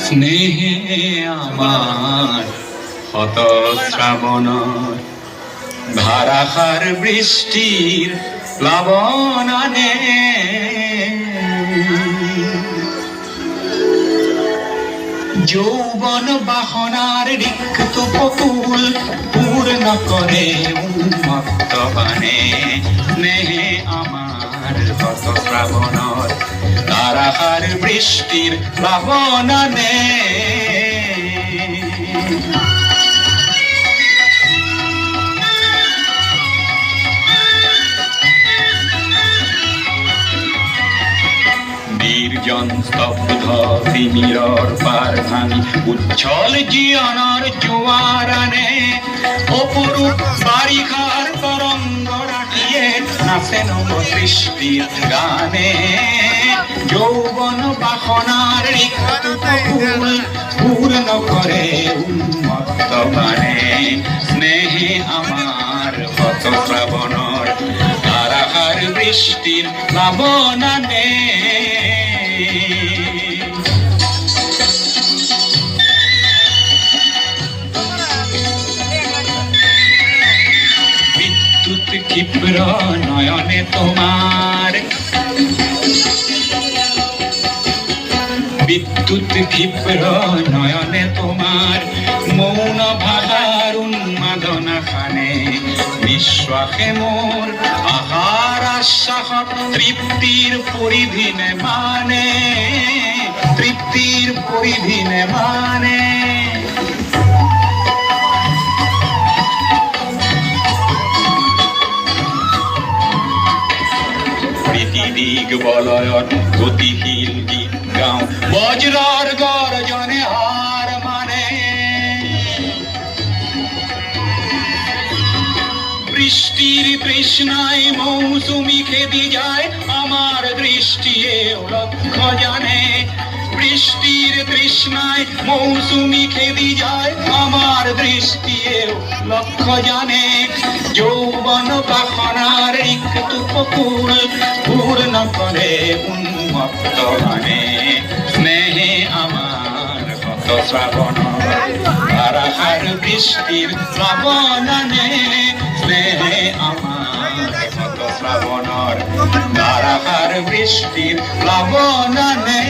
স্নেহে আমার হত শ্রাবণর ধারাসার বৃষ্টির প্লাবনানে যৌবন বাসনার রিক্ত পকুল পূর্ণ করে উন্মত্ত বানে স্নেহে আমার হত শ্রাবণর ধারাসার বৃষ্টির প্লাবনানে নির্জন স্তব্ধ তিমিরর পার ভাঙি উচ্ছল জীবনের জোয়ারানে অপরূপ বারিখার তরঙ্গ রাখিয়ে নাচে নব সৃষ্টির গানে যৌবন বাসনার রিক্ত ফুল পূর্ণ করে উন্মত্ত বানে স্নেহে আমার হত শ্রাবণর ধারাসার বৃষ্টির প্লাবনানে বিদ্যুৎ ক্ষিপ্র নয়নে তোমার বিদ্যুৎ ক্ষিপ্র নয়নে তোমার মৌন ভাগার উন্মাদনা খানে নিঃশ্বাসে মোর আহার আশ্বাস তৃপ্তির পরিধিনে মানে তৃপ্তির পরিধিনে মানে দিগ বলয়ত গতিশীল গীত গাও বজ্রর গর্জনে হার মানে বৃষ্টির তৃষ্ণায় মৌসুমি খেদি যায় আমার দৃষ্টি লক্ষ্য জানে বৃষ্টির তৃষ্ণায় মৌসুমি খেদি যায় আমার দৃষ্টি লক্ষ্য জানে যৌবন বাসনার রিক্ত পকুল পূর্ণ করে উন্মত্ত বানে স্নেহে আমার হত শ্রাবণর ধারাসার বৃষ্টির প্লাবনানে স্নেহে আমার হত শ্রাবণর ধারাসার বৃষ্টির প্লাবনানে।